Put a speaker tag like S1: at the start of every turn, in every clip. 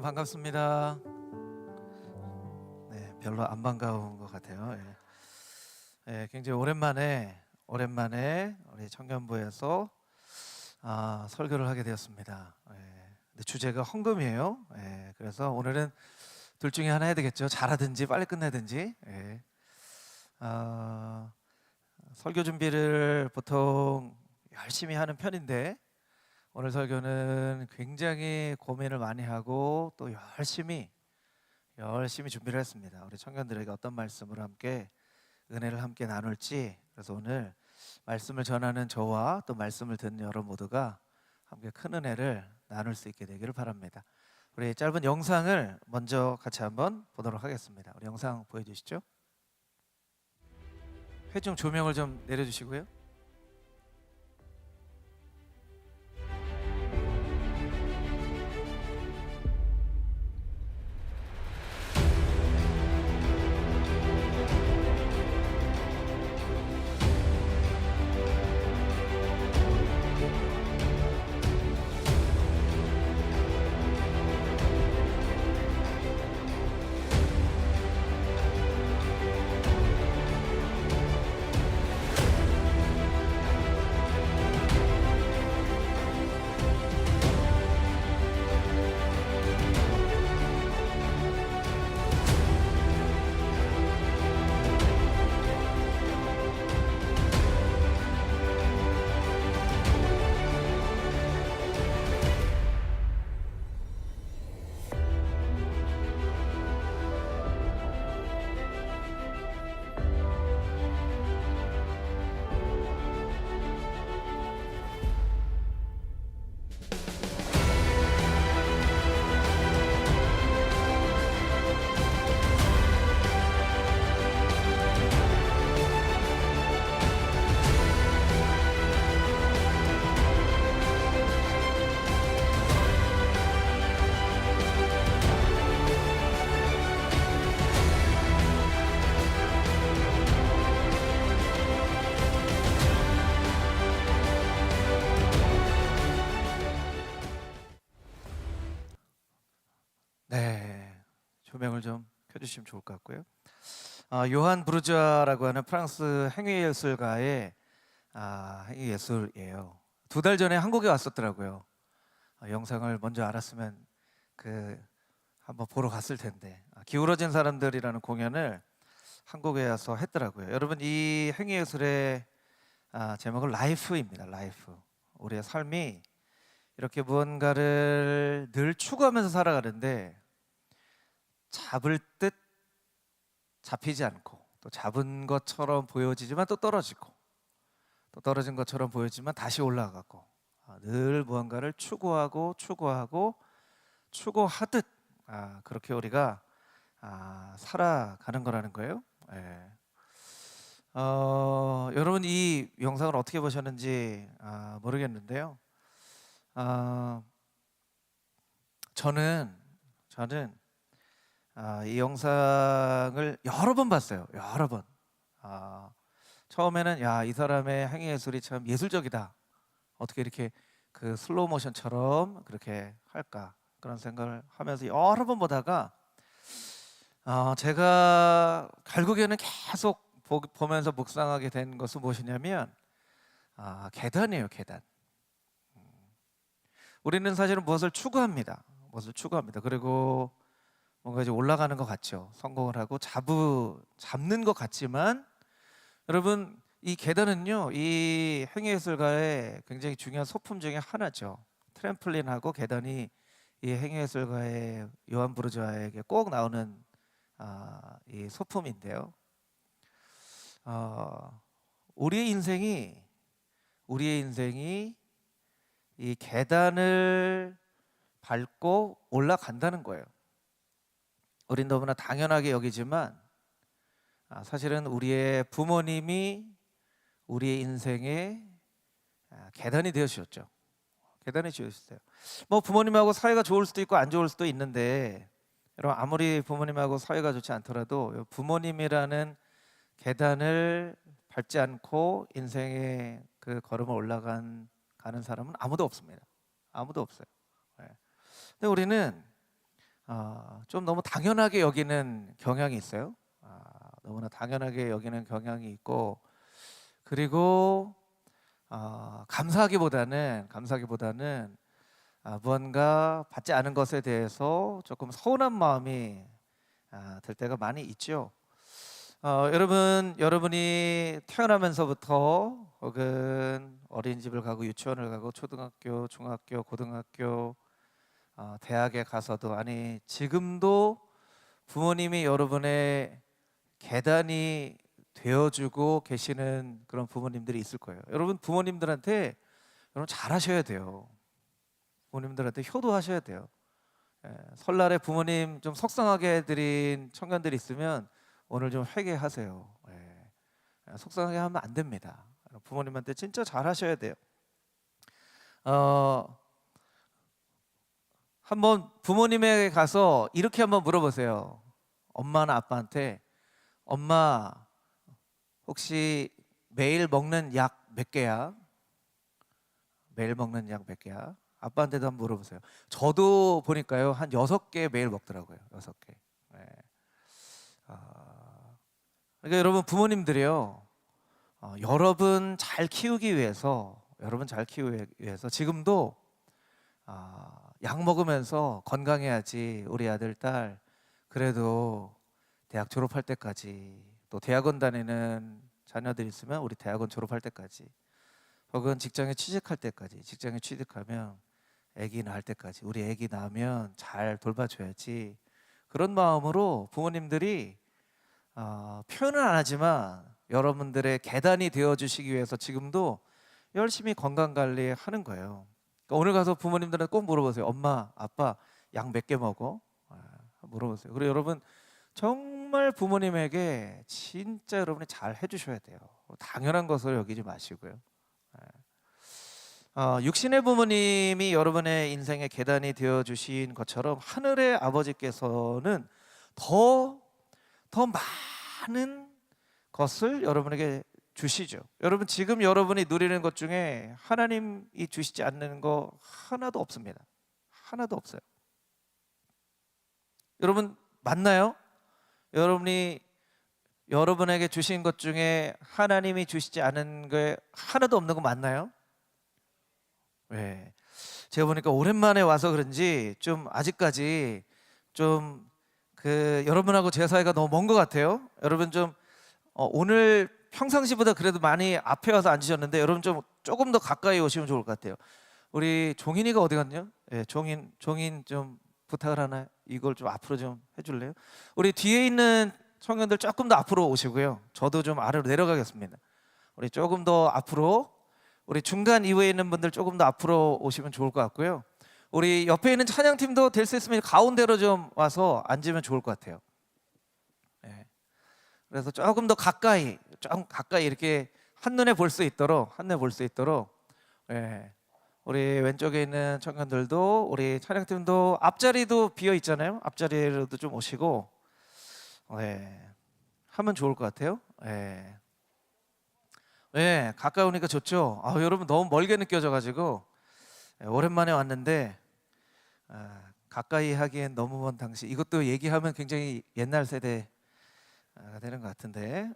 S1: 반갑습니다. 네, 별로 안 반가운 것 같아요. 굉장히 오랜만에 우리 청년부에서 설교를 하게 되었습니다. 근데 주제가 헌금이에요. 그래서 오늘은 둘 중에 하나 해야 되겠죠. 잘하든지 빨리 끝내든지. 설교 준비를 보통 열심히 하는 편인데 오늘 설교는 굉장히 고민을 많이 하고 또 열심히 준비를 했습니다. 우리 청년들에게 어떤 말씀을 함께 은혜를 함께 나눌지. 그래서 오늘 말씀을 전하는 저와 또 말씀을 듣는 여러분 모두가 함께 큰 은혜를 나눌 수 있게 되기를 바랍니다. 우리 짧은 영상을 먼저 같이 한번 보도록 하겠습니다. 우리 영상 보여주시죠. 회중 조명을 좀 내려주시고요. 네, 조명을 좀 켜주시면 좋을 것 같고요. 요한 브루자라고 하는 프랑스 행위예술가의 행위예술이에요. 2달 전에 한국에 왔었더라고요. 영상을 먼저 알았으면 한번 보러 갔을 텐데. 기울어진 사람들이라는 공연을 한국에 와서 했더라고요. 여러분, 이 행위예술의 제목은 라이프입니다. 라이프. 우리의 삶이 이렇게 무언가를 늘 추구하면서 살아가는데 잡을 듯 잡히지 않고, 또 잡은 것처럼 보여지지만 또 떨어지고, 또 떨어진 것처럼 보여지만 다시 올라가고, 늘 무언가를 추구하듯 그렇게 우리가 살아가는 거라는 거예요. 여러분, 이 영상을 어떻게 보셨는지 모르겠는데요. 저는 이 영상을 여러 번 봤어요. 여러 번. 처음에는 이 사람의 행위 예술이 참 예술적이다. 어떻게 이렇게 그 슬로우 모션처럼 그렇게 할까, 그런 생각을 하면서 여러 번 보다가 제가 결국에는 계속 보면서 묵상하게 된 것은 무엇이냐면 계단이에요. 계단. 우리는 사실은 무엇을 추구합니다. 그리고 뭔가 이제 올라가는 것 같죠. 성공을 하고 잡는 것 같지만, 여러분, 이 계단은요, 이 행위예술가의 굉장히 중요한 소품 중에 하나죠. 트램플린하고 계단이 이 행위예술가의 요한 브루자에게 꼭 나오는 이 소품인데요. 우리의 인생이 이 계단을 밟고 올라간다는 거예요. 우린 너무나 당연하게 여기지만 사실은 우리의 부모님이 우리의 인생의 계단이 되어주셨죠. 계단이 되어주셨어요. 뭐 부모님하고 사이가 좋을 수도 있고 안 좋을 수도 있는데, 여러분, 아무리 부모님하고 사이가 좋지 않더라도 부모님이라는 계단을 밟지 않고 인생의 그 걸음을 가는 사람은 아무도 없습니다. 아무도 없어요. 근데 우리는 좀 너무 당연하게 여기는 경향이 있어요. 너무나 당연하게 여기는 경향이 있고, 그리고 감사하기보다는 무언가 받지 않은 것에 대해서 조금 서운한 마음이 들 때가 많이 있죠. 여러분이 태어나면서부터 혹은 어린이집을 가고 유치원을 가고 초등학교, 중학교, 고등학교, 대학에 가서도, 아니 지금도 부모님이 여러분의 계단이 되어주고 계시는 그런 부모님들이 있을 거예요. 여러분 부모님들한테 여러분 잘하셔야 돼요. 부모님들한테 효도하셔야 돼요. 설날에 부모님 좀 속상하게 해드린 청년들이 있으면 오늘 좀 회개하세요. 속상하게 하면 안 됩니다. 부모님한테 진짜 잘하셔야 돼요. 한번 부모님에게 가서 이렇게 한번 물어보세요. 엄마나 아빠한테, 엄마 혹시 매일 먹는 약 몇 개야? 매일 먹는 약 몇 개야? 아빠한테도 한번 물어보세요. 저도 보니까요 한 6개 매일 먹더라고요. 6개. 그러니까 여러분 부모님들이요, 여러분 잘 키우기 위해서 지금도 약 먹으면서 건강해야지, 우리 아들 딸 그래도 대학 졸업할 때까지, 또 대학원 다니는 자녀들 있으면 우리 대학원 졸업할 때까지, 혹은 직장에 취직할 때까지, 직장에 취직하면 아기 낳을 때까지, 우리 아기 낳으면 잘 돌봐줘야지, 그런 마음으로 부모님들이 표현은 안 하지만 여러분들의 계단이 되어주시기 위해서 지금도 열심히 건강관리 하는 거예요. 그러니까 오늘 가서 부모님들한테 꼭 물어보세요. 엄마, 아빠 약 몇 개 먹어? 물어보세요. 그리고 여러분 정말 부모님에게 진짜 여러분이 잘 해주셔야 돼요. 당연한 것을 여기지 마시고요. 육신의 부모님이 여러분의 인생의 계단이 되어주신 것처럼 하늘의 아버지께서는 더 많은 것을 여러분에게 주시죠. 여러분 지금 여러분이 누리는 것 중에 하나님이 주시지 않는 거 하나도 없습니다. 하나도 없어요. 여러분 맞나요? 여러분에게 주신 것 중에 하나님이 주시지 않은 게 하나도 없는 거 맞나요? 네. 제가 보니까 오랜만에 와서 그런지 좀 아직까지 좀 여러분하고 제 사이가 너무 먼 것 같아요. 여러분 좀 오늘 평상시보다 그래도 많이 앞에 와서 앉으셨는데, 여러분 좀 조금 더 가까이 오시면 좋을 것 같아요. 우리 종인이가 어디 갔냐? 종인 좀 부탁을 하나, 이걸 좀 앞으로 좀 해줄래요? 우리 뒤에 있는 청년들 조금 더 앞으로 오시고요. 저도 좀 아래로 내려가겠습니다. 우리 조금 더 앞으로, 우리 중간 이후에 있는 분들 조금 더 앞으로 오시면 좋을 것 같고요. 우리 옆에 있는 찬양팀도 될 수 있으면 가운데로 좀 와서 앉으면 좋을 것 같아요. 그래서 조금 가까이 이렇게 한눈에 볼 수 있도록, 우리 왼쪽에 있는 청년들도, 우리 찬양팀도 앞자리도 비어 있잖아요. 앞자리로도 좀 오시고 하면 좋을 것 같아요. 가까이 오니까 좋죠. 여러분 너무 멀게 느껴져가지고 오랜만에 왔는데 가까이 하기엔 너무 먼 당시, 이것도 얘기하면 굉장히 옛날 세대가 되는 것 같은데,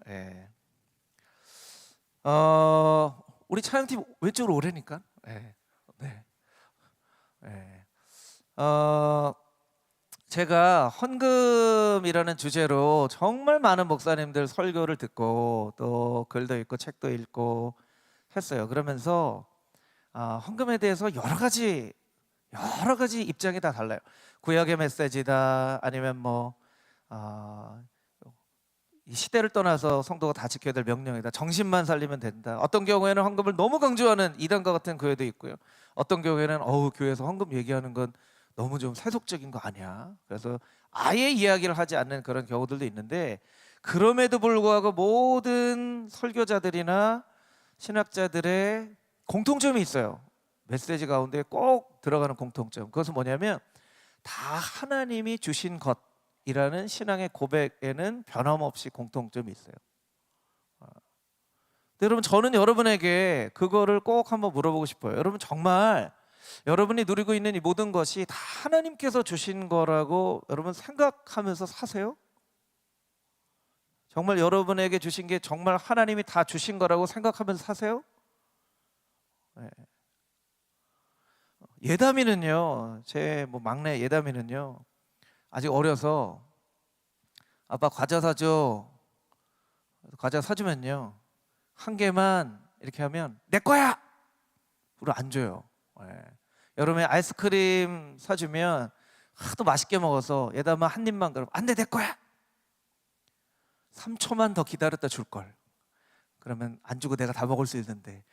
S1: 우리 촬영팀 왼쪽으로 오래니까. 제가 헌금이라는 주제로 정말 많은 목사님들 설교를 듣고 또 글도 읽고 책도 읽고 했어요. 그러면서 헌금에 대해서 여러 가지 입장이 다 달라요. 구약의 메시지다, 아니면 이 시대를 떠나서 성도가 다 지켜야 될 명령이다, 정신만 살리면 된다. 어떤 경우에는 헌금을 너무 강조하는 이단과 같은 교회도 있고요. 어떤 경우에는 교회에서 헌금 얘기하는 건 너무 좀 세속적인 거 아니야, 그래서 아예 이야기를 하지 않는 그런 경우들도 있는데, 그럼에도 불구하고 모든 설교자들이나 신학자들의 공통점이 있어요. 메시지 가운데 꼭 들어가는 공통점, 그것은 뭐냐면 다 하나님이 주신 것이라는 신앙의 고백에는 변함없이 공통점이 있어요. 여러분 저는 여러분에게 그거를 꼭 한번 물어보고 싶어요. 여러분 정말 여러분이 누리고 있는 이 모든 것이 다 하나님께서 주신 거라고 여러분 생각하면서 사세요? 정말 여러분에게 주신 게 정말 하나님이 다 주신 거라고 생각하면서 사세요? 네. 예담이는요, 제 막내 예담이는요, 아직 어려서 아빠 과자 사줘. 과자 사주면요, 한 개만 이렇게 하면 내 거야! 우리 안 줘요. 네. 여름에 아이스크림 사주면 하도 맛있게 먹어서 예담아 한 입만, 그러면 안 돼, 내 거야! 3초만 더 기다렸다 줄 걸. 그러면 안 주고 내가 다 먹을 수 있는데.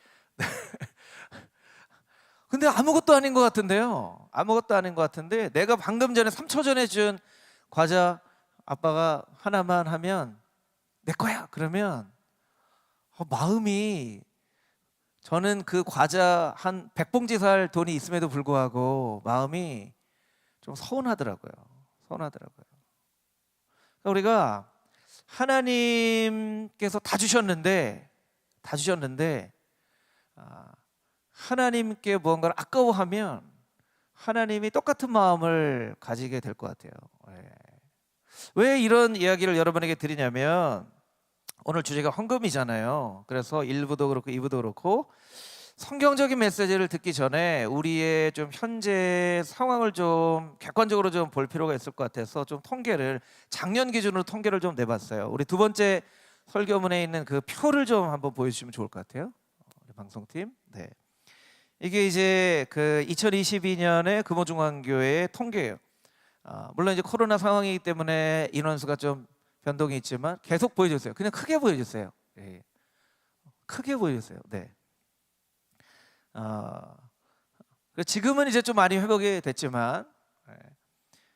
S1: 근데 아무것도 아닌 것 같은데요. 아무것도 아닌 것 같은데 내가 방금 전에 3초 전에 준 과자 아빠가 하나만 하면 내 거야. 그러면 마음이, 저는 그 과자 한 100봉지 살 돈이 있음에도 불구하고 마음이 좀 서운하더라고요. 서운하더라고요. 그러니까 우리가 하나님께서 다 주셨는데 하나님께 무언가를 아까워하면 하나님이 똑같은 마음을 가지게 될 것 같아요. 왜 이런 이야기를 여러분에게 드리냐면 오늘 주제가 헌금이잖아요. 그래서 1부도 그렇고 2부도 그렇고 성경적인 메시지를 듣기 전에 우리의 좀 현재 상황을 좀 객관적으로 좀 볼 필요가 있을 것 같아서 좀 통계를, 작년 기준으로 통계를 좀 내봤어요. 우리 두 번째 설교문에 있는 그 표를 좀 한번 보여주시면 좋을 것 같아요. 우리 방송팀. 네. 이게 이제 그 2022년의 금호중앙교회의 통계예요. 물론 이제 코로나 상황이기 때문에 인원수가 좀 변동이 있지만 계속 보여주세요. 그냥 크게 보여주세요. 네. 크게 보여주세요. 네. 지금은 이제 좀 많이 회복이 됐지만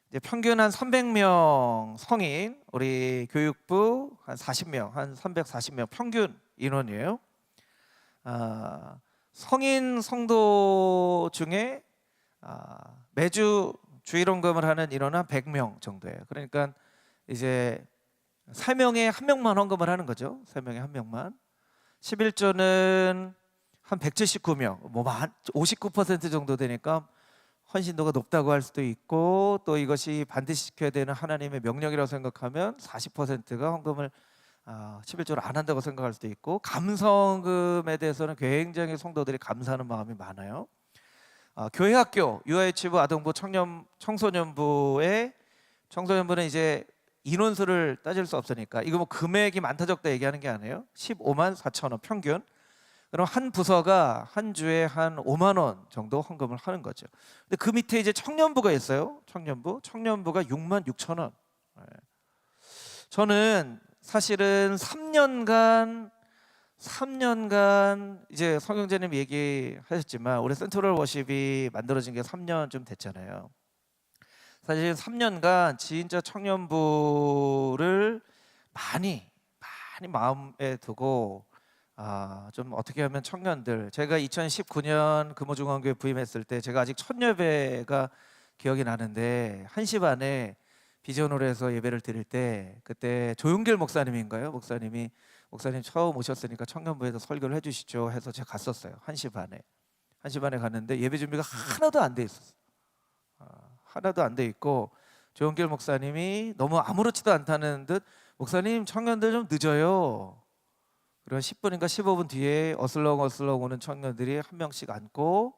S1: 이제 평균 한 300명 성인, 우리 교육부 한 40명, 한 340명 평균 인원이에요. 성인 성도 중에 매주 주일헌금을 하는 인원은 한 100명 정도예요. 그러니까 이제 3명에 1명만 헌금을 하는 거죠. 3명에 1명만. 11조는 한 179명, 59% 정도 되니까 헌신도가 높다고 할 수도 있고, 또 이것이 반드시 지켜야 되는 하나님의 명령이라고 생각하면 40%가 헌금을 11조를 안 한다고 생각할 수도 있고, 감성금에 대해서는 굉장히 성도들이 감사하는 마음이 많아요. 교회 학교, 유아유치부, 아동부, 청소년부는 이제 인원수를 따질 수 없으니까 이거 금액이 많다 적다 얘기하는 게 아니에요. 15만 4천 원 평균. 그럼 한 부서가 한 주에 한 5만 원 정도 헌금을 하는 거죠. 근데 그 밑에 이제 청년부가 있어요. 청년부가 6만 6천 원. 저는 사실은 3년간 이제 성경재님 얘기하셨지만 우리 센트럴 워십이 만들어진 게 3년 좀 됐잖아요. 사실 3년간 진짜 청년부를 많이 마음에 두고 좀 어떻게 하면 청년들, 제가 2019년 금호중앙교회 부임했을 때 제가 아직 첫 예배가 기억이 나는데 1시 반에 비전홀에서 예배를 드릴 때 그때 조용길 목사님인가요? 목사님 처음 오셨으니까 청년부에서 설교를 해주시죠 해서 제가 갔었어요. 1시 반에 갔는데 예배 준비가 하나도 안 돼 있었어요. 하나도 안 돼 있고 조용길 목사님이 너무 아무렇지도 않다는 듯, 목사님 청년들 좀 늦어요. 그리고 10분인가 15분 뒤에 어슬렁 오는 청년들이 한 명씩 앉고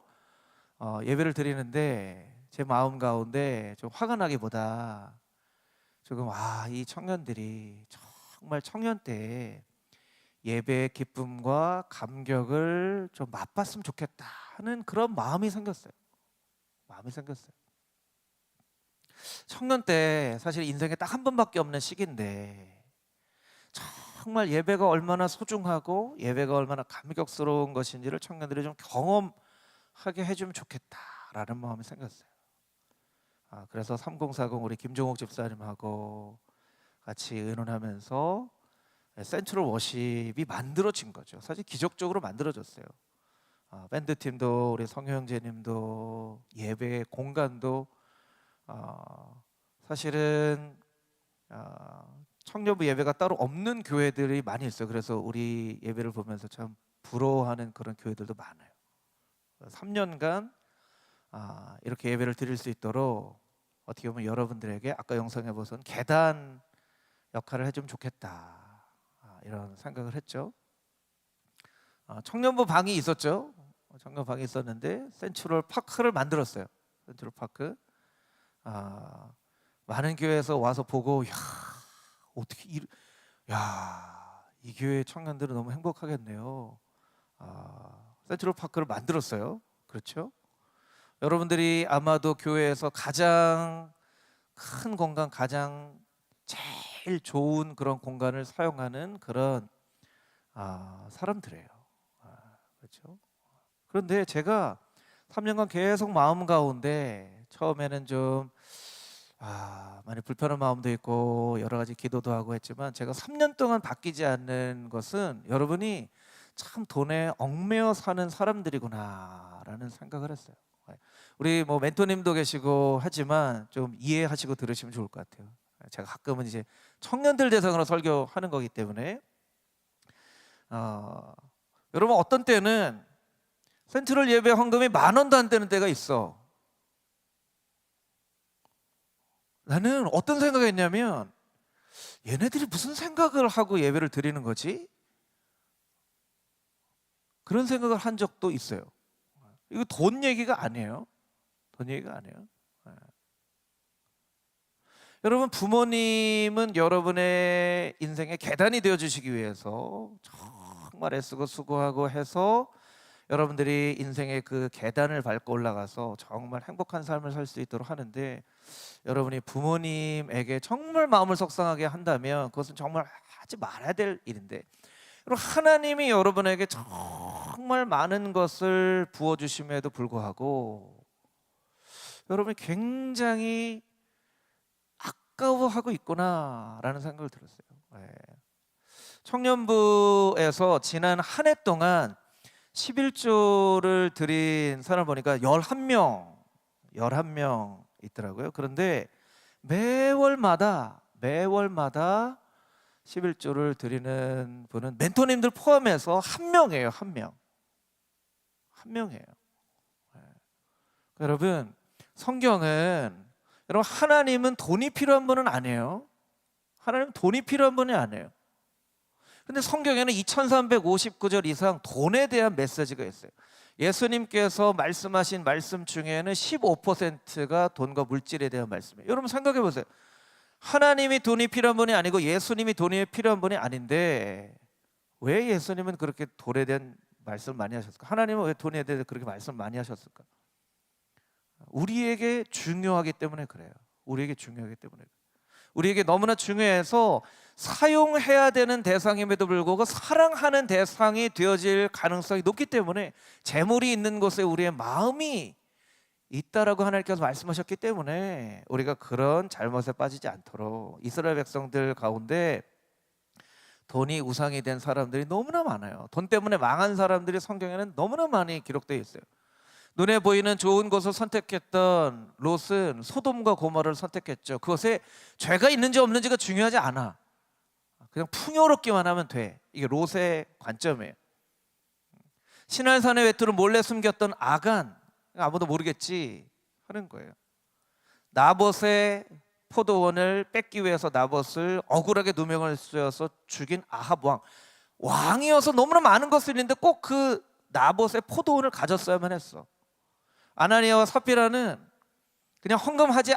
S1: 예배를 드리는데 제 마음 가운데 좀 화가 나기보다 조금 이 청년들이 정말 청년 때 예배의 기쁨과 감격을 좀 맛봤으면 좋겠다 하는 그런 마음이 생겼어요. 청년 때 사실 인생에 딱 한 번밖에 없는 시기인데 정말 예배가 얼마나 소중하고 예배가 얼마나 감격스러운 것인지를 청년들이 좀 경험하게 해주면 좋겠다라는 마음이 생겼어요. 그래서 3040 우리 김종옥 집사님하고 같이 의논하면서 센트럴 워십이 만들어진 거죠. 사실 기적적으로 만들어졌어요. 밴드팀도 우리 성형제님도 예배 공간도 사실은 청년부 예배가 따로 없는 교회들이 많이 있어요. 그래서 우리 예배를 보면서 참 부러워하는 그런 교회들도 많아요. 3년간 이렇게 예배를 드릴 수 있도록 어떻게 보면 여러분들에게 아까 영상에 보선 계단 역할을 해주면 좋겠다, 이런 생각을 했죠. 청년부 방이 있었죠. 청년 방이 있었는데 센트럴 파크를 만들었어요. 센트럴 파크. 많은 교회에서 와서 보고, 야, 어떻게 이 교회 청년들은 너무 행복하겠네요. 센트럴 파크를 만들었어요. 그렇죠? 여러분들이 아마도 교회에서 가장 큰 공간, 가장 제일 좋은 그런 공간을 사용하는 그런 사람들이에요. 그렇죠? 그런데 제가 3년간 계속 마음 가운데 처음에는 좀 많이 불편한 마음도 있고 여러 가지 기도도 하고 했지만, 제가 3년 동안 바뀌지 않는 것은 여러분이 참 돈에 얽매여 사는 사람들이구나라는 생각을 했어요. 우리 뭐 멘토님도 계시고 하지만 좀 이해하시고 들으시면 좋을 것 같아요. 제가 가끔은 이제 청년들 대상으로 설교하는 거기 때문에 여러분, 어떤 때는 센트럴 예배 헌금이 10,000원도 안 되는 때가 있어. 나는 어떤 생각이 했냐면, 얘네들이 무슨 생각을 하고 예배를 드리는 거지? 그런 생각을 한 적도 있어요. 이거 돈 얘기가 아니에요. 돈 얘기가 아니에요. 여러분, 부모님은 여러분의 인생의 계단이 되어 주시기 위해서 정말 애쓰고 수고하고 해서 여러분들이 인생의 그 계단을 밟고 올라가서 정말 행복한 삶을 살 수 있도록 하는데, 여러분이 부모님에게 정말 마음을 속상하게 한다면 그것은 정말 하지 말아야 될 일인데, 그리고 하나님이 여러분에게 정말 많은 것을 부어주심에도 불구하고 여러분이 굉장히 아까워하고 있구나라는 생각을 들었어요. 청년부에서 지난 한 해 동안 11조를 드린 사람을 보니까 11명 있더라고요. 그런데 매월마다 11조를 드리는 분은 멘토님들 포함해서 한 명이에요. 한 명이에요. 여러분, 성경은, 여러분, 하나님은 돈이 필요한 분은 아니에요. 하나님은 돈이 필요한 분이 아니에요. 근데 성경에는 2359절 이상 돈에 대한 메시지가 있어요. 예수님께서 말씀하신 말씀 중에는 15%가 돈과 물질에 대한 말씀이에요. 여러분 생각해 보세요. 하나님이 돈이 필요한 분이 아니고 예수님이 돈이 필요한 분이 아닌데 왜 예수님은 그렇게 돈에 대한 말씀을 많이 하셨을까? 하나님은 왜 돈에 대해 그렇게 말씀을 많이 하셨을까? 우리에게 중요하기 때문에 그래요. 우리에게 중요하기 때문에 그래요. 우리에게 너무나 중요해서 사용해야 되는 대상임에도 불구하고 사랑하는 대상이 되어질 가능성이 높기 때문에, 재물이 있는 곳에 우리의 마음이 있다라고 하나님께서 말씀하셨기 때문에 우리가 그런 잘못에 빠지지 않도록, 이스라엘 백성들 가운데 돈이 우상이 된 사람들이 너무나 많아요. 돈 때문에 망한 사람들이 성경에는 너무나 많이 기록되어 있어요. 눈에 보이는 좋은 것을 선택했던 롯은 소돔과 고모라를 선택했죠. 그것에 죄가 있는지 없는지가 중요하지 않아. 그냥 풍요롭기만 하면 돼. 이게 롯의 관점이에요. 시날산의 외투를 몰래 숨겼던 아간, 아무도 모르겠지 하는 거예요. 나봇의 포도원을 뺏기 위해서 나봇을 억울하게 누명을 쓰여서 죽인 아합 왕. 왕이어서 너무나 많은 것을 있는데 꼭 그 나봇의 포도원을 가졌어야만 했어. 아나니아와 삽비라는 그냥 헌금하지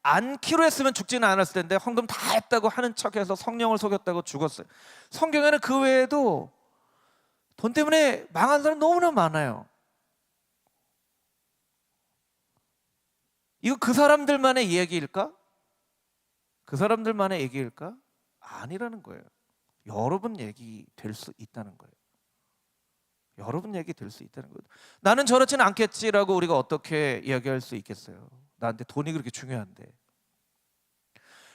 S1: 않기로 했으면 죽지는 않았을 텐데 헌금 다 했다고 하는 척해서 성령을 속였다고 죽었어요. 성경에는 그 외에도 돈 때문에 망한 사람 너무나 많아요. 이거 그 사람들만의 얘기일까? 그 사람들만의 얘기일까? 아니라는 거예요. 여러분 얘기 될 수 있다는 거예요. 여러분 얘기 될 수 있다는 거예요. 나는 저렇지는 않겠지라고 우리가 어떻게 이야기할 수 있겠어요? 나한테 돈이 그렇게 중요한데.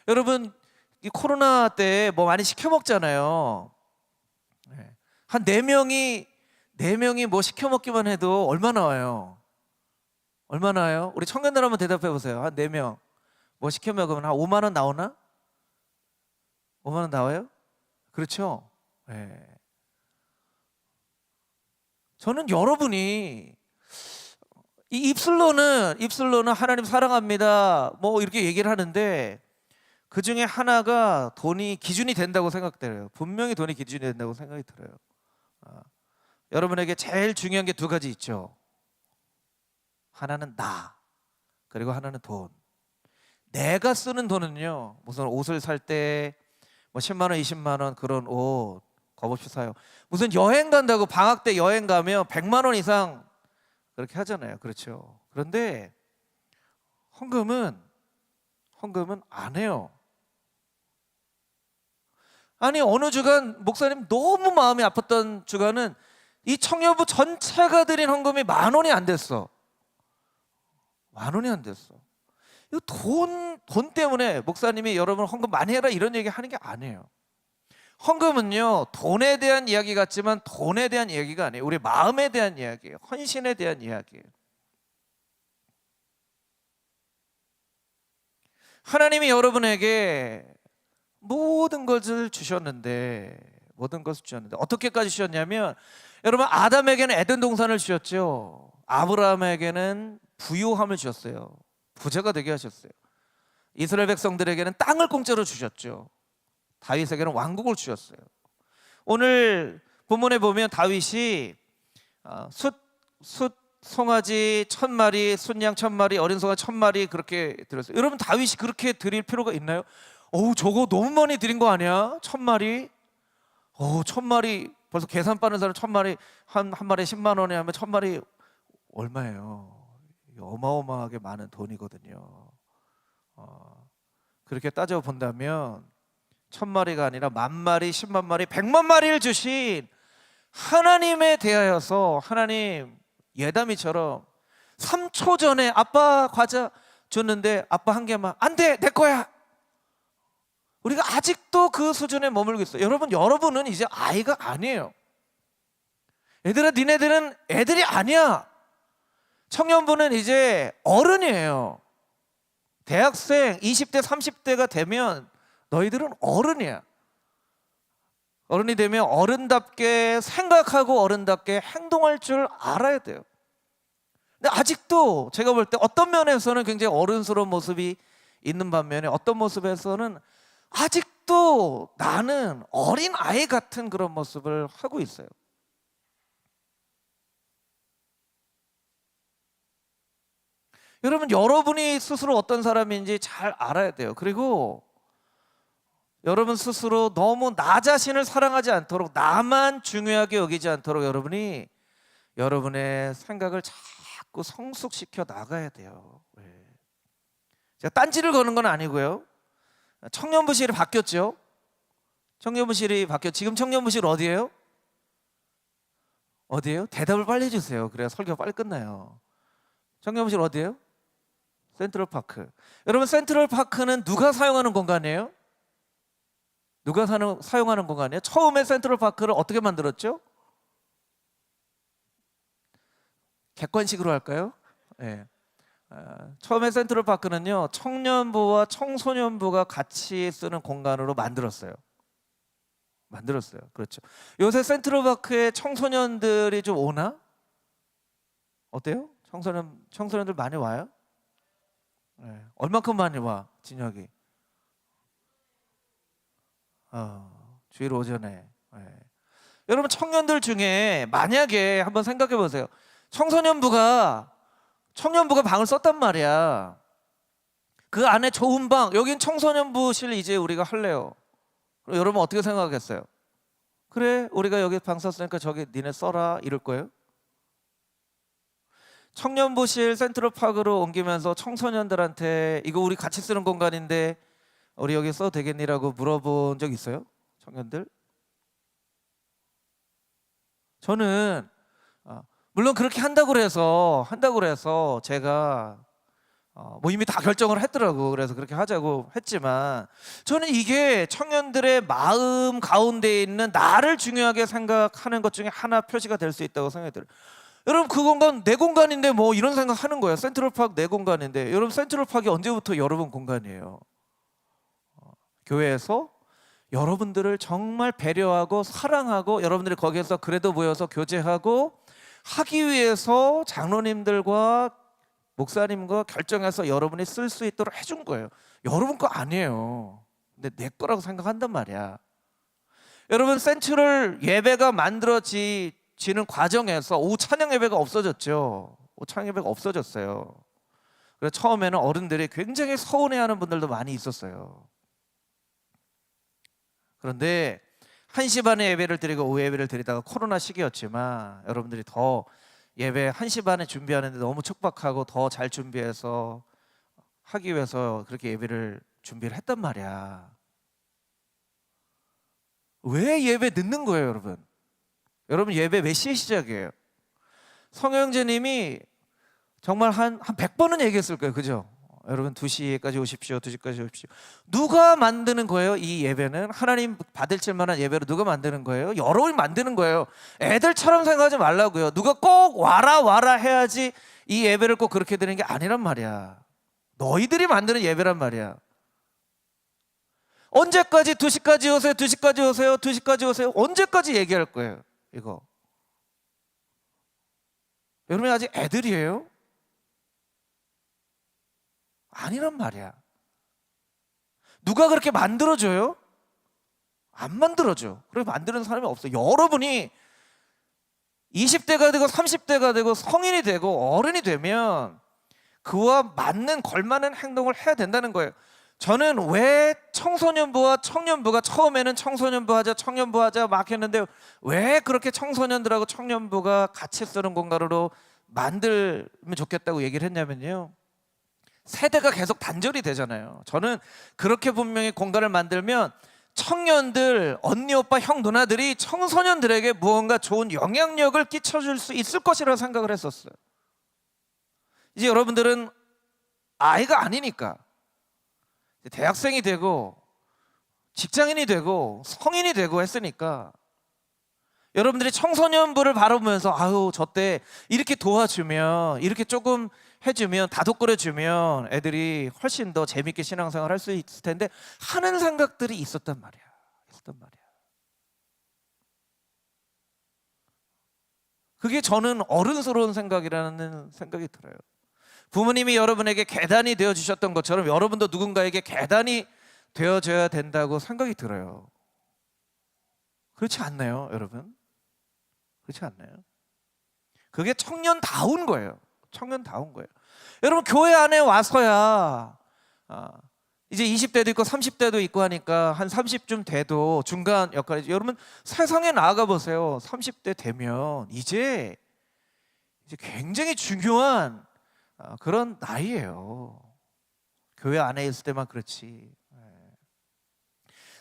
S1: 여러분, 이 코로나 때 뭐 많이 시켜 먹잖아요. 한 4명이 뭐 시켜 먹기만 해도 얼마 나와요? 얼마 나와요? 우리 청년들 한번 대답해 보세요. 한 4명 뭐 시켜 먹으면 한 5만 원 나오나? 5만 원 나와요? 그렇죠? 저는 여러분이 이 입술로는 하나님 사랑합니다 뭐 이렇게 얘기를 하는데 그 중에 하나가 돈이 기준이 된다고 생각돼요. 분명히 돈이 기준이 된다고 생각이 들어요. 여러분에게 제일 중요한 게 두 가지 있죠. 하나는 나, 그리고 하나는 돈. 내가 쓰는 돈은요, 무슨 옷을 살 때 뭐 10만 원, 20만 원 그런 옷 값없이 사요. 무슨 여행 간다고 방학 때 여행 가면 100만 원 이상 그렇게 하잖아요. 그렇죠. 그런데 헌금은 안 해요. 아니 어느 주간 목사님 너무 마음이 아팠던 주간은 이 청년부 전체가 드린 헌금이 10,000원이 안 됐어. 10,000원이 안 됐어. 이거 돈 때문에 목사님이 여러분 헌금 많이 해라 이런 얘기 하는 게 아니에요. 헌금은요 돈에 대한 이야기 같지만 돈에 대한 이야기가 아니에요. 우리 마음에 대한 이야기예요. 헌신에 대한 이야기예요. 하나님이 여러분에게 모든 것을 주셨는데 어떻게까지 주셨냐면 여러분 아담에게는 에덴 동산을 주셨죠. 아브라함에게는 부요함을 주셨어요. 부자가 되게 하셨어요. 이스라엘 백성들에게는 땅을 공짜로 주셨죠. 다윗에게는 왕국을 주셨어요. 오늘 본문에 보면 다윗이 숫 송아지 1,000마리, 숫양 1,000마리, 어린 송아지 1,000마리 그렇게 드렸어요. 여러분 다윗이 그렇게 드릴 필요가 있나요? 어우 저거 너무 많이 드린 거 아니야? 1,000마리? 1,000마리 벌써 계산 빠른 사람 1,000마리 한 마리에 10만 원에 하면 1,000마리 얼마예요? 어마어마하게 많은 돈이거든요. 그렇게 따져 본다면 1,000마리가 아니라 10,000마리, 10만 마리, 100만 마리를 주신 하나님에 대하여서 하나님 예담이처럼 3초 전에 아빠 과자 줬는데 아빠 한 개만 안 돼, 내 거야. 우리가 아직도 그 수준에 머물고 있어요. 여러분은 이제 아이가 아니에요. 얘들아 니네들은 애들이 아니야. 청년부는 이제 어른이에요. 대학생 20대 30대가 되면 너희들은 어른이야. 어른이 되면 어른답게 생각하고 어른답게 행동할 줄 알아야 돼요. 근데 아직도 제가 볼 때 어떤 면에서는 굉장히 어른스러운 모습이 있는 반면에 어떤 모습에서는 아직도 나는 어린 아이 같은 그런 모습을 하고 있어요. 여러분이 스스로 어떤 사람인지 잘 알아야 돼요. 그리고 여러분 스스로 너무 나 자신을 사랑하지 않도록 나만 중요하게 여기지 않도록 여러분이 여러분의 생각을 자꾸 성숙시켜 나가야 돼요. 제가 딴지를 거는 건 아니고요. 청년부실이 바뀌었죠. 지금 청년부실 어디예요? 어디예요? 대답을 빨리 해주세요. 그래야 설교가 빨리 끝나요. 청년부실 어디예요? 센트럴파크. 여러분 센트럴파크는 누가 사용하는 공간이에요? 누가 사용하는 공간이에요? 처음에 센트럴파크를 어떻게 만들었죠? 객관식으로 할까요? 네. 처음에 센트럴파크는요 청년부와 청소년부가 같이 쓰는 공간으로 만들었어요. 그렇죠. 요새 센트럴파크에 청소년들이 좀 오나? 어때요? 청소년들 많이 와요? 네. 얼마큼 많이 와? 진혁이 주일 오전에. 네. 여러분 청년들 중에 만약에 한번 생각해 보세요. 청년부가 방을 썼단 말이야. 그 안에 좋은 방, 여긴 청소년부실 이제 우리가 할래요. 그럼 여러분 어떻게 생각하겠어요? 그래 우리가 여기 방 썼으니까 저기 니네 써라 이럴 거예요? 청년부실 센트럴파크로 옮기면서 청소년들한테 이거 우리 같이 쓰는 공간인데 우리 여기 써도 되겠니라고 물어본 적 있어요? 청년들? 저는 물론 그렇게 한다고 그래서 제가 뭐 이미 다 결정을 했더라고. 그래서 그렇게 하자고 했지만 저는 이게 청년들의 마음 가운데 있는 나를 중요하게 생각하는 것 중에 하나 표시가 될 수 있다고 생각이 들어요. 여러분 그 공간 내 공간인데 뭐 이런 생각하는 거예요. 센트럴파크 내 공간인데. 여러분 센트럴파크가 언제부터 여러분 공간이에요? 교회에서 여러분들을 정말 배려하고 사랑하고 여러분들이 거기에서 그래도 모여서 교제하고 하기 위해서 장로님들과 목사님과 결정해서 여러분이 쓸 수 있도록 해준 거예요. 여러분 거 아니에요. 근데 내 거라고 생각한단 말이야. 여러분, 센트럴 예배가 만들어지는 과정에서 오후 찬양 예배가 없어졌죠. 오후 찬양 예배가 없어졌어요. 그래서 처음에는 어른들이 굉장히 서운해하는 분들도 많이 있었어요. 그런데 1시 반에 예배를 드리고 오후 예배를 드리다가 코로나 시기였지만 여러분들이 더 예배 1시 반에 준비하는데 너무 촉박하고 더 잘 준비해서 하기 위해서 그렇게 예배를 준비를 했단 말이야. 왜 예배 늦는 거예요, 여러분? 여러분, 예배 몇 시에 시작이에요? 성형제님이 정말 한 100번은 얘기했을 거예요, 그죠? 여러분, 2시까지 오십시오, 2시까지 오십시오. 누가 만드는 거예요? 이 예배는 하나님 받으실 만한 예배로 누가 만드는 거예요? 여러분이 만드는 거예요. 애들처럼 생각하지 말라고요. 누가 꼭 와라 해야지 이 예배를 꼭 그렇게 드리는 게 아니란 말이야. 너희들이 만드는 예배란 말이야. 언제까지 2시까지 오세요, 2시까지 오세요, 2시까지 오세요? 언제까지 얘기할 거예요, 이거? 여러분이 아직 애들이에요? 아니란 말이야. 누가 그렇게 만들어줘요? 안 만들어줘. 그렇게 만드는 사람이 없어요. 여러분이 20대가 되고 30대가 되고 성인이 되고 어른이 되면 그와 맞는 걸맞는 행동을 해야 된다는 거예요. 저는 왜 청소년부와 청년부가 처음에는 청소년부 하자 막 했는데 왜 그렇게 청소년들하고 청년부가 같이 쓰는 공간으로 만들면 좋겠다고 얘기를 했냐면요, 세대가 계속 단절이 되잖아요. 저는 그렇게 분명히 공간을 만들면 청년들, 언니, 오빠, 형, 누나들이 청소년들에게 무언가 좋은 영향력을 끼쳐줄 수 있을 것이라고 생각을 했었어요. 이제 여러분들은 아이가 아니니까 대학생이 되고 직장인이 되고 성인이 되고 했으니까 여러분들이 청소년부를 바라보면서 아유, 저 때 이렇게 도와주면, 이렇게 조금 해주면, 다독거려주면 애들이 훨씬 더 재밌게 신앙생활 할 수 있을 텐데 하는 생각들이 있었단 말이야. 그게 저는 어른스러운 생각이라는 생각이 들어요. 부모님이 여러분에게 계단이 되어주셨던 것처럼 여러분도 누군가에게 계단이 되어줘야 된다고 생각이 들어요. 그렇지 않나요, 여러분? 그렇지 않나요? 그게 청년다운 거예요. 청년다운 거예요. 여러분, 교회 안에 와서야 이제 20대도 있고 30대도 있고 하니까 한 30쯤 돼도 중간 역할이죠. 여러분, 세상에 나아가 보세요. 30대 되면 이제 굉장히 중요한 그런 나이예요. 교회 안에 있을 때만 그렇지.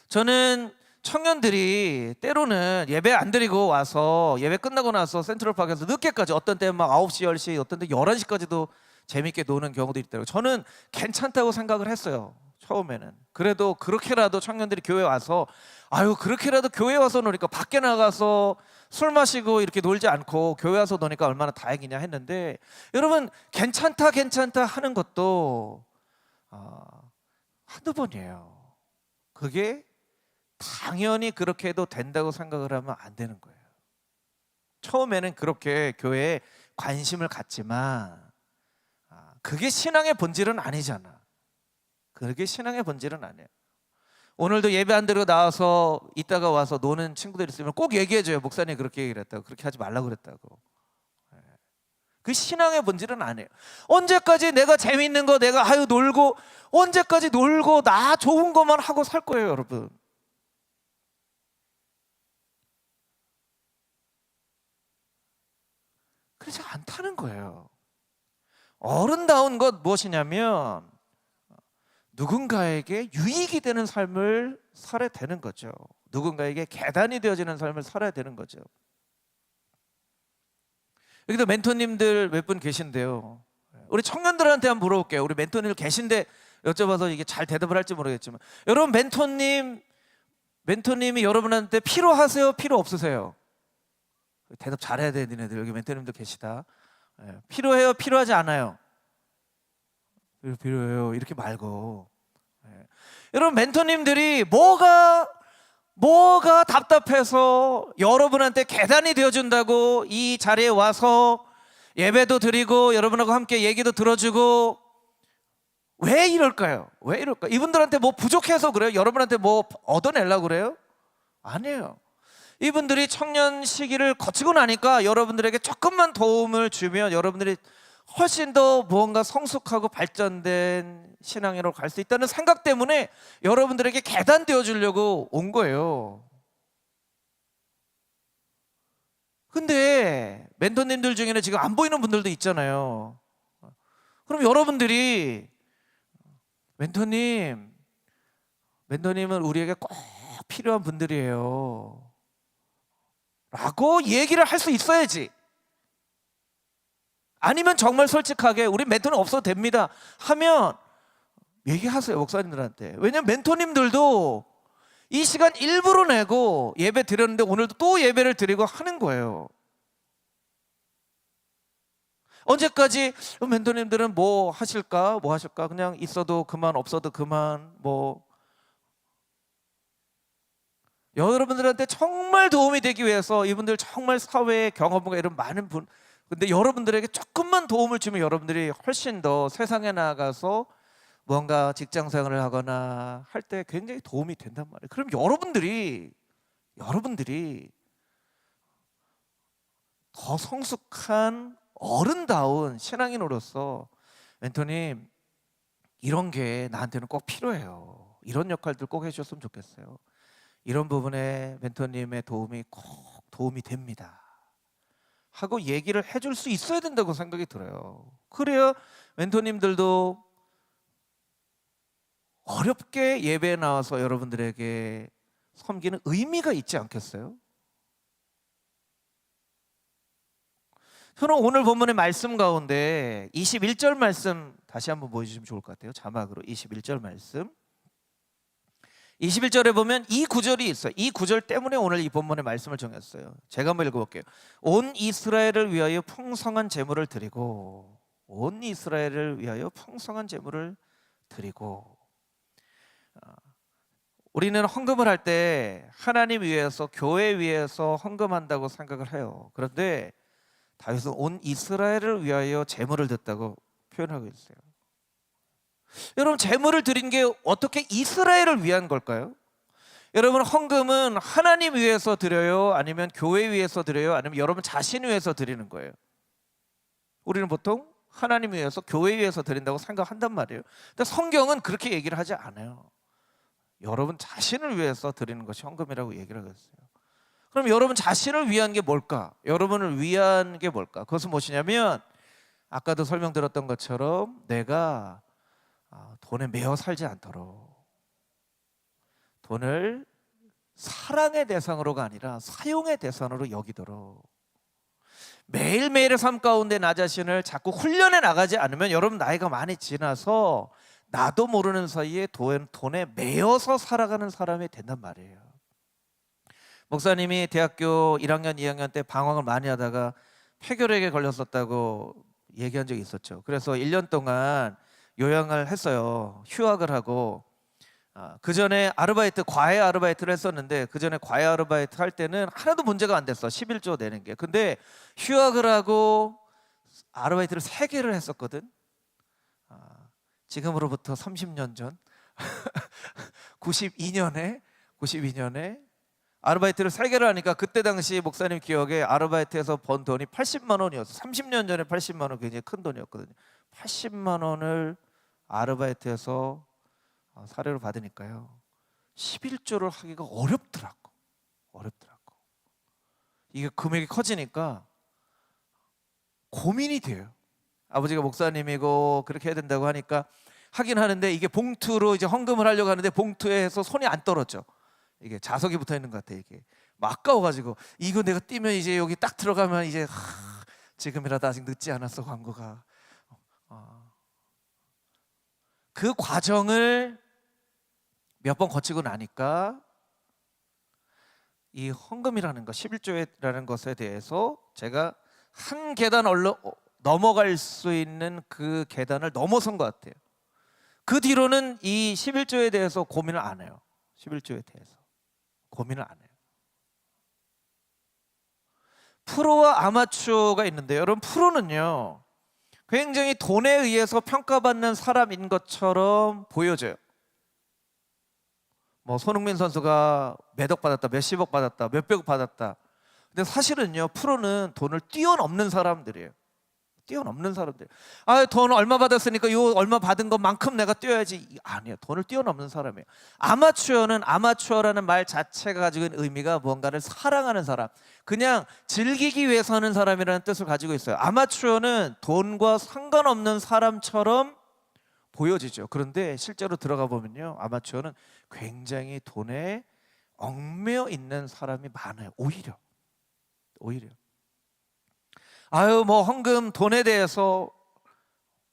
S1: 저는 청년들이 때로는 예배 안 드리고 와서 예배 끝나고 나서 센트럴파크에서 늦게까지, 어떤 때는 막 9시, 10시, 어떤 때 11시까지도 재밌게 노는 경우도 있더라고요. 저는 괜찮다고 생각을 했어요, 처음에는. 그래도 그렇게라도 청년들이 교회 와서, 아유, 그렇게라도 교회 와서 노니까 밖에 나가서 술 마시고 이렇게 놀지 않고 교회 와서 노니까 얼마나 다행이냐 했는데, 여러분, 괜찮다 하는 것도 한두 번이에요. 그게 당연히 그렇게 해도 된다고 생각을 하면 안 되는 거예요. 처음에는 그렇게 교회에 관심을 갖지만 그게 신앙의 본질은 아니잖아. 그게 신앙의 본질은 아니에요. 오늘도 예배 안 드리고 나와서 이따가 와서 노는 친구들 있으면 꼭 얘기해줘요. 목사님 그렇게 얘기를 했다고, 그렇게 하지 말라고 그랬다고. 그 신앙의 본질은 아니에요. 언제까지 내가 재밌는 거, 내가 놀고, 언제까지 놀고 나 좋은 것만 하고 살 거예요, 여러분? 그렇지 않다는 거예요. 어른다운 것 무엇이냐면 누군가에게 유익이 되는 삶을 살아야 되는 거죠. 누군가에게 계단이 되어지는 삶을 살아야 되는 거죠. 여기도 멘토님들 몇 분 계신데요. 우리 청년들한테 한번 물어볼게요. 우리 멘토님들 계신데 여쭤봐서 이게 잘 대답을 할지 모르겠지만, 여러분, 멘토님이 여러분한테 필요하세요? 필요 없으세요? 대답 잘해야 돼, 니네들. 여기 멘토님도 계시다. 필요해요? 필요하지 않아요? 필요해요. 이렇게 말고. 여러분, 멘토님들이 뭐가 답답해서 여러분한테 계단이 되어준다고 이 자리에 와서 예배도 드리고 여러분하고 함께 얘기도 들어주고. 왜 이럴까요? 왜 이럴까? 이분들한테 뭐 부족해서 그래요? 여러분한테 뭐 얻어내려고 그래요? 아니에요. 이분들이 청년 시기를 거치고 나니까 여러분들에게 조금만 도움을 주면 여러분들이 훨씬 더 무언가 성숙하고 발전된 신앙으로 갈 수 있다는 생각 때문에 여러분들에게 계단 띄워주려고 온 거예요. 근데 멘토님들 중에는 지금 안 보이는 분들도 있잖아요. 그럼 여러분들이 멘토님은 우리에게 꼭 필요한 분들이에요 라고 얘기를 할 수 있어야지. 아니면 정말 솔직하게 우리 멘토는 없어도 됩니다 하면 얘기하세요, 목사님들한테. 왜냐면 멘토님들도 이 시간 일부러 내고 예배 드렸는데 오늘도 또 예배를 드리고 하는 거예요. 언제까지 멘토님들은 뭐 하실까? 뭐 하실까? 그냥 있어도 그만, 없어도 그만. 뭐 여러분들한테 정말 도움이 되기 위해서 이분들 정말 사회에 경험과 이런 많은 분, 근데 여러분들에게 조금만 도움을 주면 여러분들이 훨씬 더 세상에 나가서 뭔가 직장 생활을 하거나 할 때 굉장히 도움이 된단 말이에요. 그럼 여러분들이 더 성숙한 어른다운 신앙인으로서 멘토님 이런 게 나한테는 꼭 필요해요. 이런 역할들 꼭 해주셨으면 좋겠어요. 이런 부분에 멘토님의 도움이 꼭 도움이 됩니다 하고 얘기를 해줄 수 있어야 된다고 생각이 들어요. 그래야 멘토님들도 어렵게 예배에 나와서 여러분들에게 섬기는 의미가 있지 않겠어요? 저는 오늘 본문의 말씀 가운데 21절 말씀 다시 한번 보여주시면 좋을 것 같아요. 자막으로 21절 말씀. 21절에 보면 이 구절이 있어요. 이 구절 때문에 오늘 이 본문의 말씀을 정했어요. 제가 한번 읽어볼게요. 온 이스라엘을 위하여 풍성한 제물을 드리고, 온 이스라엘을 위하여 풍성한 제물을 드리고. 우리는 헌금을 할 때 하나님 위해서, 교회 위해서 헌금한다고 생각을 해요. 그런데 다윗은 온 이스라엘을 위하여 제물을 드렸다고 표현하고 있어요. 여러분, 제물을 드린 게 어떻게 이스라엘을 위한 걸까요? 여러분, 헌금은 하나님 위해서 드려요? 아니면 교회 위해서 드려요? 아니면 여러분 자신 위해서 드리는 거예요? 우리는 보통 하나님 위해서, 교회 위해서 드린다고 생각한단 말이에요. 근데 성경은 그렇게 얘기를 하지 않아요. 여러분 자신을 위해서 드리는 것이 헌금이라고 얘기를 하고 있어요. 그럼 여러분 자신을 위한 게 뭘까? 여러분을 위한 게 뭘까? 그것은 무엇이냐면 아까도 설명드렸던 것처럼 내가 돈에 매여 살지 않도록, 돈을 사랑의 대상으로가 아니라 사용의 대상으로 여기도록, 매일매일의 삶 가운데 나 자신을 자꾸 훈련해 나가지 않으면 여러분 나이가 많이 지나서 나도 모르는 사이에 돈에 매여서 살아가는 사람이 된단 말이에요. 목사님이 대학교 1학년, 2학년 때 방황을 많이 하다가 폐결핵에 걸렸었다고 얘기한 적이 있었죠. 그래서 1년 동안 요양을 했어요. 휴학을 하고. 그 전에 아르바이트, 과외 아르바이트를 했었는데 그 전에 과외 아르바이트 할 때는 하나도 문제가 안 됐어. 11조 내는 게. 근데 휴학을 하고 아르바이트를 3개를 했었거든. 지금으로부터 30년 전 92년에 아르바이트를 3개를 하니까 그때 당시 목사님 기억에 아르바이트에서 번 돈이 80만 원이었어. 30년 전에 80만 원 굉장히 큰 돈이었거든요. 80만 원을 아르바이트에서 사료를 받으니까요 11조를 하기가 어렵더라고. 이게 금액이 커지니까 고민이 돼요. 아버지가 목사님이고 그렇게 해야 된다고 하니까 하긴 하는데 이게 봉투로 이제 헌금을 하려고 하는데 봉투에 해서 손이 안 떨어져. 이게 자석이 붙어 있는 것 같아. 이게 막 아까워가지고 이거 내가 띄면 이제 여기 딱 들어가면 이제 지금이라도 아직 늦지 않았어 광고가. 그 과정을 몇 번 거치고 나니까 이 헌금이라는 것, 11조라는 것에 대해서 제가 한 계단 넘어갈 수 있는 그 계단을 넘어선 것 같아요. 그 뒤로는 이 11조에 대해서 고민을 안 해요. 11조에 대해서 고민을 안 해요. 프로와 아마추어가 있는데, 여러분 프로는요 굉장히 돈에 의해서 평가받는 사람인 것처럼 보여져요. 뭐 손흥민 선수가 몇억 받았다, 몇십억 받았다, 몇백억 받았다. 근데 사실은요 프로는 돈을 뛰어넘는 사람들이에요. 뛰어넘는 사람들. 아, 돈 얼마 받았으니까 요 얼마 받은 것만큼 내가 뛰어야지. 아니에요. 돈을 뛰어넘는 사람이에요. 아마추어는, 아마추어라는 말 자체가 가지고 있는 의미가 무언가를 사랑하는 사람, 그냥 즐기기 위해서 하는 사람이라는 뜻을 가지고 있어요. 아마추어는 돈과 상관없는 사람처럼 보여지죠. 그런데 실제로 들어가 보면요, 아마추어는 굉장히 돈에 얽매여 있는 사람이 많아요. 오히려 아유 뭐 헌금 돈에 대해서,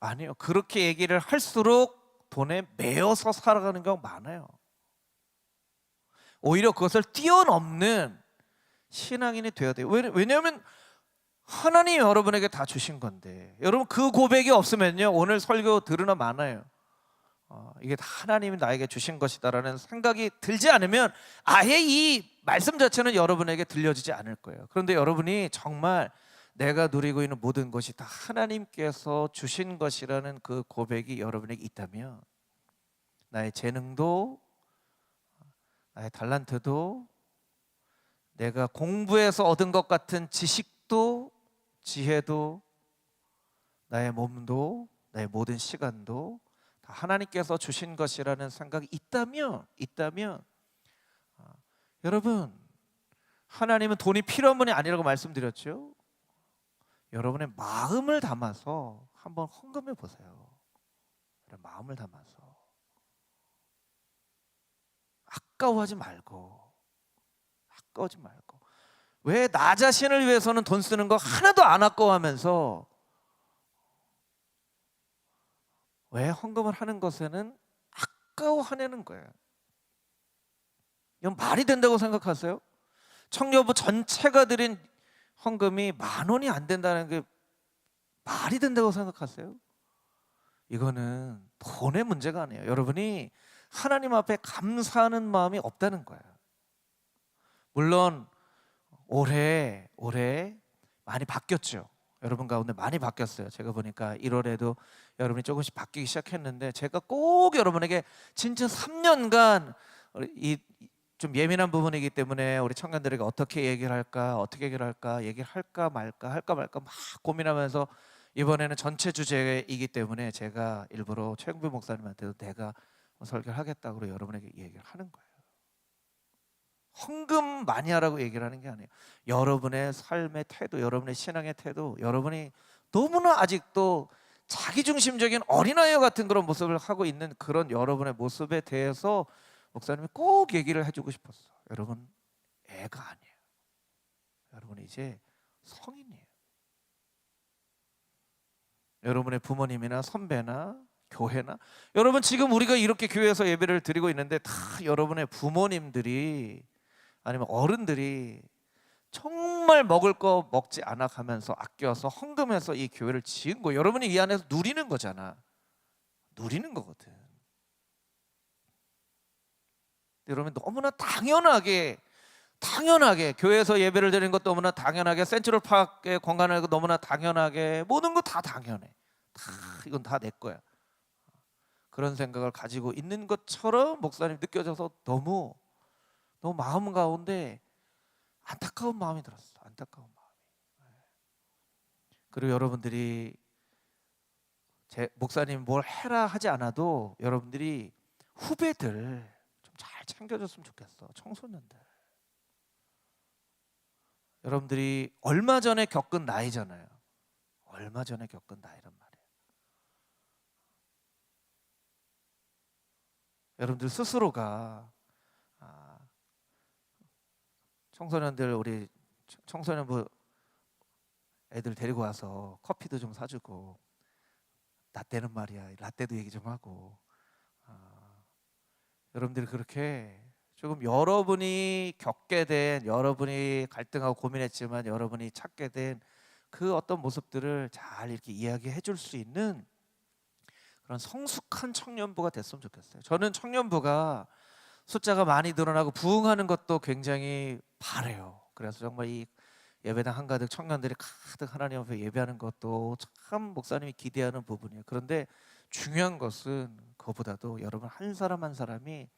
S1: 아니요, 그렇게 얘기를 할수록 돈에 매여서 살아가는 경우가 많아요. 오히려 그것을 뛰어넘는 신앙인이 되어야 돼요. 왜냐하면 하나님이 여러분에게 다 주신 건데, 여러분 그 고백이 없으면요 오늘 설교 들으나 마나요. 이게 다 하나님이 나에게 주신 것이다라는 생각이 들지 않으면 아예 이 말씀 자체는 여러분에게 들려지지 않을 거예요. 그런데 여러분이 정말 내가 누리고 있는 모든 것이 다 하나님께서 주신 것이라는 그 고백이 여러분에게 있다면, 나의 재능도, 나의 달란트도, 내가 공부해서 얻은 것 같은 지식도, 지혜도, 나의 몸도, 나의 모든 시간도 다 하나님께서 주신 것이라는 생각이 있다면 여러분, 하나님은 돈이 필요한 분이 아니라고 말씀드렸죠. 여러분의 마음을 담아서 한번 헌금해 보세요. 마음을 담아서 아까워하지 말고. 왜 나 자신을 위해서는 돈 쓰는 거 하나도 안 아까워하면서 왜 헌금을 하는 것에는 아까워하냐는 거예요. 이건 말이 된다고 생각하세요? 청년부 전체가 드린 헌금이 10,000원이 안 된다는 게 말이 된다고 생각하세요? 이거는 돈의 문제가 아니에요. 여러분이 하나님 앞에 감사하는 마음이 없다는 거예요. 물론 올해 많이 바뀌었죠. 여러분 가운데 많이 바뀌었어요. 제가 보니까 1월에도 여러분이 조금씩 바뀌기 시작했는데, 제가 꼭 여러분에게 진짜 3년간 이 좀 예민한 부분이기 때문에 우리 청년들에게 어떻게 얘기를 할까 얘기를 할까 말까 막 고민하면서, 이번에는 전체 주제이기 때문에 제가 일부러 최영배 목사님한테도 내가 설교를 하겠다고 여러분에게 얘기를 하는 거예요. 헌금 많이 하라고 얘기를 하는 게 아니에요. 여러분의 삶의 태도, 여러분의 신앙의 태도, 여러분이 너무나 아직도 자기중심적인 어린아이 같은 그런 모습을 하고 있는 그런 여러분의 모습에 대해서 목사님이 꼭 얘기를 해주고 싶었어요. 여러분 애가 아니에요. 여러분 이제 성인이에요. 여러분의 부모님이나 선배나 교회나, 여러분 지금 우리가 이렇게 교회에서 예배를 드리고 있는데 다 여러분의 부모님들이, 아니면 어른들이 정말 먹을 거 먹지 않아 가면서 아껴서 헌금해서 이 교회를 지은 거, 여러분이 이 안에서 누리는 거잖아. 누리는 거거든. 여러분 너무나 당연하게 교회에서 예배를 드리는 것도 너무나 당연하게, 센트럴파크에 공간을 너무나 당연하게, 모든 거 다 당연해. 이건 다 내 거야. 그런 생각을 가지고 있는 것처럼 목사님 느껴져서 너무 마음 가운데 안타까운 마음이 들었어. 안타까운 마음이. 그리고 여러분들이 목사님 뭘 해라 하지 않아도 여러분들이 후배들 좀 잘 챙겨줬으면 좋겠어. 청소년들. 여러분들이 얼마 전에 겪은 나이잖아요. 얼마 전에 겪은 나이란 말이에요. 여러분들 스스로가 청소년들, 우리 청소년부 애들 데리고 와서 커피도 좀 사주고, 라떼는 말이야 라떼도 얘기 좀 하고, 여러분들이 그렇게 조금 여러분이 겪게 된, 여러분이 갈등하고 고민했지만 여러분이 찾게 된 그 어떤 모습들을 잘 이렇게 이야기해 줄 수 있는 그런 성숙한 청년부가 됐으면 좋겠어요. 저는 청년부가 숫자가 많이 늘어나고 부흥하는 것도 굉장히 바래요. 그래서 정말 이 예배당 한가득 청년들이 가득 하나님 앞에 예배하는 것도 참 목사님이 기대하는 부분이에요. 그런데 중요한 것은 그것보다도 여러분 한 사람 한 사람이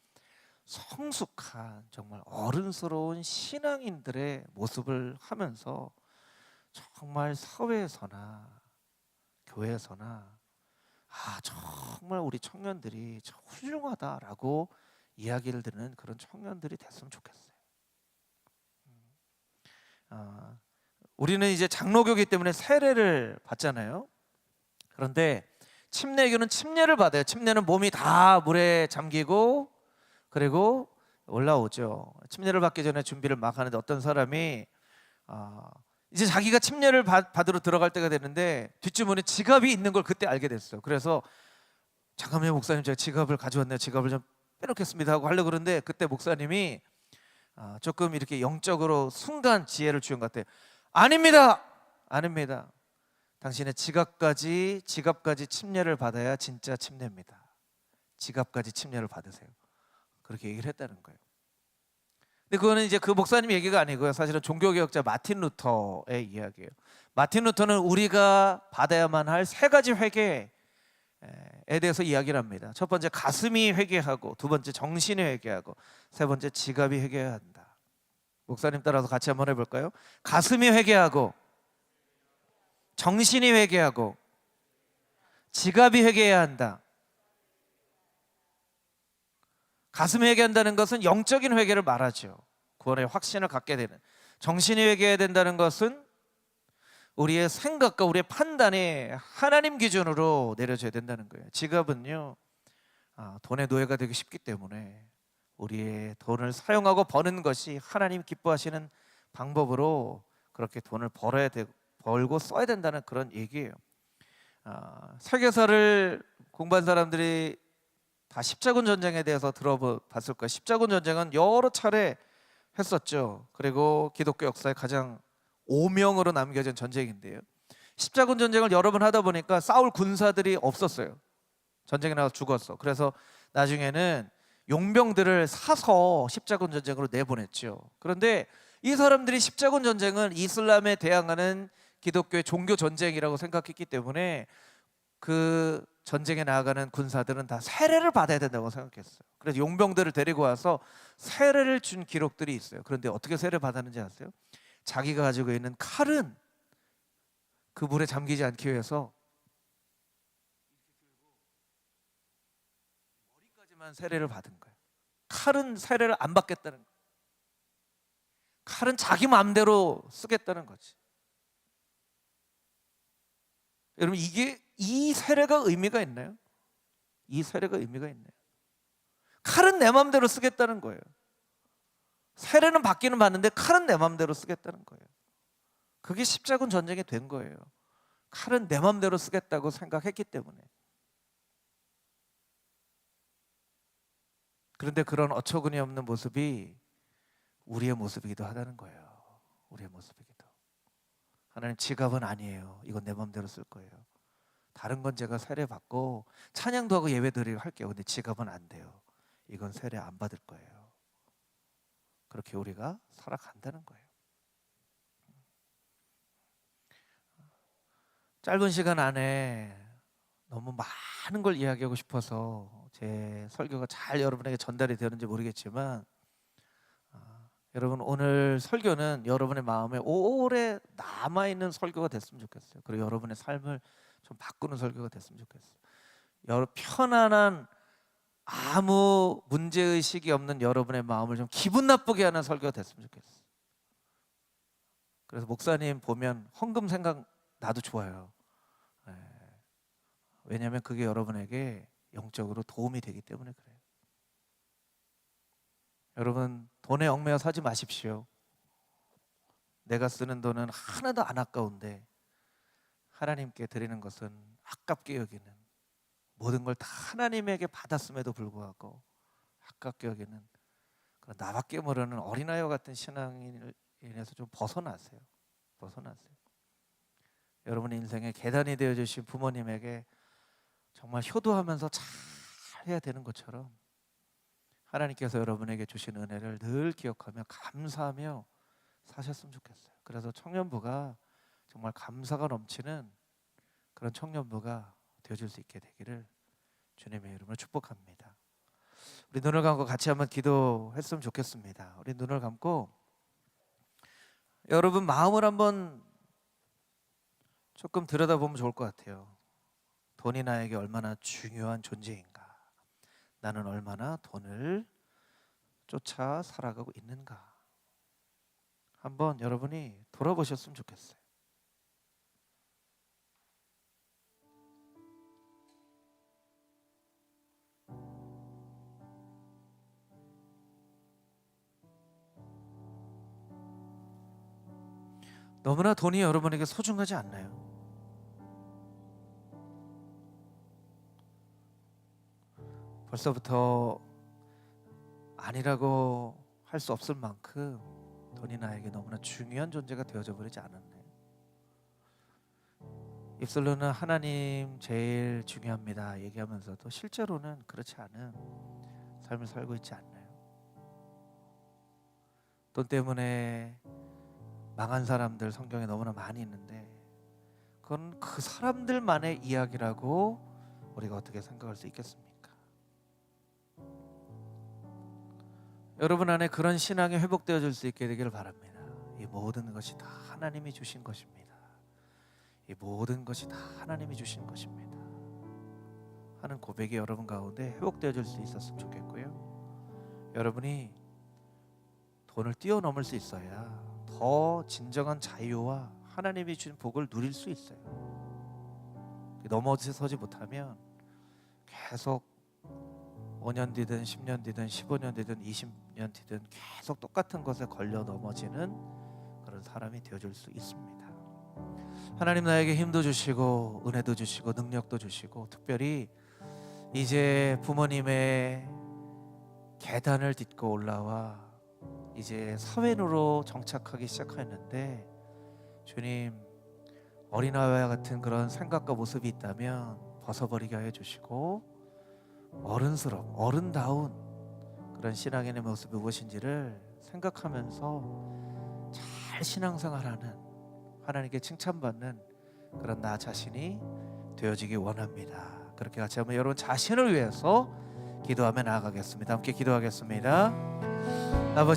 S1: 성숙한 정말 어른스러운 신앙인들의 모습을 하면서 정말 사회에서나 교회에서나 정말 우리 청년들이 참 훌륭하다라고 이야기를 듣는 그런 청년들이 됐으면 좋겠어요. 우리는 이제 장로교기 때문에 세례를 받잖아요. 그런데 침례교는 침례를 받아요. 침례는 몸이 다 물에 잠기고 그리고 올라오죠. 침례를 받기 전에 준비를 막 하는데 어떤 사람이 이제 자기가 침례를 받으러 들어갈 때가 됐는데 뒷주머니에 지갑이 있는 걸 그때 알게 됐어요. 그래서 잠깐만요 목사님, 제가 지갑을 가져왔네요. 지갑을 좀 빼놓겠습니다 하고 하려고 그러는데 그때 목사님이 조금 이렇게 영적으로 순간 지혜를 주신 것 같아요. 아닙니다. 당신의 지갑까지 침례를 받아야 진짜 침례입니다. 지갑까지 침례를 받으세요. 그렇게 얘기를 했다는 거예요. 근데 그거는 이제 그 목사님 얘기가 아니고요. 사실은 종교개혁자 마틴 루터의 이야기예요. 마틴 루터는 우리가 받아야만 할 세 가지 회개에 대해서 이야기를 합니다. 첫 번째 가슴이 회개하고, 두 번째 정신이 회개하고, 세 번째 지갑이 회개해야 한다. 목사님 따라서 같이 한번 해볼까요? 가슴이 회개하고, 정신이 회개하고, 지갑이 회개해야 한다. 가슴이 회개한다는 것은 영적인 회개를 말하죠. 구원의 확신을 갖게 되는. 정신이 회개해야 된다는 것은 우리의 생각과 우리의 판단이 하나님 기준으로 내려져야 된다는 거예요. 지갑은요, 돈의 노예가 되기 쉽기 때문에 우리의 돈을 사용하고 버는 것이 하나님 기뻐하시는 방법으로 그렇게 돈을 벌고 써야 된다는 그런 얘기예요. 세계사를 공부한 사람들이 다 십자군 전쟁에 대해서 들어봤을 거예요. 십자군 전쟁은 여러 차례 했었죠. 그리고 기독교 역사의 가장 오명으로 남겨진 전쟁인데요. 십자군 전쟁을 여러 번 하다 보니까 싸울 군사들이 없었어요. 전쟁에 나가서 죽었어. 그래서 나중에는 용병들을 사서 십자군 전쟁으로 내보냈죠. 그런데 이 사람들이 십자군 전쟁은 이슬람에 대항하는 기독교의 종교 전쟁이라고 생각했기 때문에 그 전쟁에 나아가는 군사들은 다 세례를 받아야 된다고 생각했어요. 그래서 용병들을 데리고 와서 세례를 준 기록들이 있어요. 그런데 어떻게 세례 받았는지 아세요? 자기가 가지고 있는 칼은 그 물에 잠기지 않기 위해서 머리까지만 세례를 받은 거예요. 칼은 세례를 안 받겠다는 거예요. 칼은 자기 마음대로 쓰겠다는 거지. 여러분, 이 세례가 의미가 있나요? 이 세례가 의미가 있나요? 칼은 내 마음대로 쓰겠다는 거예요. 세례는 받기는 받는데 칼은 내 마음대로 쓰겠다는 거예요. 그게 십자군 전쟁이 된 거예요. 칼은 내 마음대로 쓰겠다고 생각했기 때문에. 그런데 그런 어처구니 없는 모습이 우리의 모습이기도 하다는 거예요. 우리의 모습이기도. 하나님, 지갑은 아니에요. 이건 내 마음대로 쓸 거예요. 다른 건 제가 세례 받고 찬양도 하고 예배 드리고 할게요. 근데 지갑은 안 돼요. 이건 세례 안 받을 거예요. 그렇게 우리가 살아간다는 거예요. 짧은 시간 안에 너무 많은 걸 이야기하고 싶어서 제 설교가 잘 여러분에게 전달이 되는지 모르겠지만, 여러분, 오늘 설교는 여러분의 마음에 오래 남아있는 설교가 됐으면 좋겠어요. 그리고 여러분의 삶을 좀 바꾸는 설교가 됐으면 좋겠어요. 편안한, 아무 문제의식이 없는 여러분의 마음을 좀 기분 나쁘게 하는 설교가 됐으면 좋겠어요. 그래서 목사님 보면 헌금 생각 나도 좋아요. 왜냐하면 그게 여러분에게 영적으로 도움이 되기 때문에 그래요. 여러분, 돈에 얽매여 사지 마십시오. 내가 쓰는 돈은 하나도 안 아까운데 하나님께 드리는 것은 아깝게 여기는, 모든 걸 다 하나님에게 받았음에도 불구하고 아깝게 여기는 그런 나밖에 모르는 어린아이와 같은 신앙인을 인해서 좀 벗어나세요. 여러분의 인생에 계단이 되어주신 부모님에게 정말 효도하면서 잘 해야 되는 것처럼 하나님께서 여러분에게 주신 은혜를 늘 기억하며 감사하며 사셨으면 좋겠어요. 그래서 청년부가 정말 감사가 넘치는 그런 청년부가 되어줄 수 있게 되기를 주님의 이름으로 축복합니다. 우리 눈을 감고 같이 한번 기도했으면 좋겠습니다. 우리 눈을 감고 여러분 마음을 한번 조금 들여다보면 좋을 것 같아요. 돈이 나에게 얼마나 중요한 존재인가? 나는 얼마나 돈을 쫓아 살아가고 있는가? 한번 여러분이 돌아보셨으면 좋겠어요. 너무나 돈이 여러분에게 소중하지 않나요? 벌써부터 아니라고 할 수 없을 만큼 돈이 나에게 너무나 중요한 존재가 되어져 버리지 않았나요? 입술로는 하나님 제일 중요합니다 얘기하면서도 실제로는 그렇지 않은 삶을 살고 있지 않나요? 돈 때문에 망한 사람들 성경에 너무나 많이 있는데 그건 그 사람들만의 이야기라고 우리가 어떻게 생각할 수 있겠습니까? 여러분 안에 그런 신앙이 회복되어질 수 있게 되기를 바랍니다. 이 모든 것이 다 하나님이 주신 것입니다. 이 모든 것이 다 하나님이 주신 것입니다 하는 고백이 여러분 가운데 회복되어질 수 있었으면 좋겠고요. 여러분이 돈을 뛰어넘을 수 있어야 더 진정한 자유와 하나님이 주신 복을 누릴 수 있어요. 넘어서지 못하면 계속 5년 뒤든 10년 뒤든 15년 뒤든 20년 뒤든 계속 똑같은 것에 걸려 넘어지는 그런 사람이 되어줄 수 있습니다. 하나님 나에게 힘도 주시고 은혜도 주시고 능력도 주시고 특별히 이제 부모님의 계단을 딛고 올라와 이제 사회로 정착하기 시작했는데 주님 어린아이와 같은 그런 생각과 모습이 있다면 벗어버리게 하여 주시고 어른다운 그런 신앙인의 모습이 무엇인지를 생각하면서 잘 신앙생활하는 하나님께 칭찬받는 그런 나 자신이 되어지기 원합니다. 그렇게 같이 한번 여러분 자신을 위해서 기도하며 나아가겠습니다. 함께 기도하겠습니다.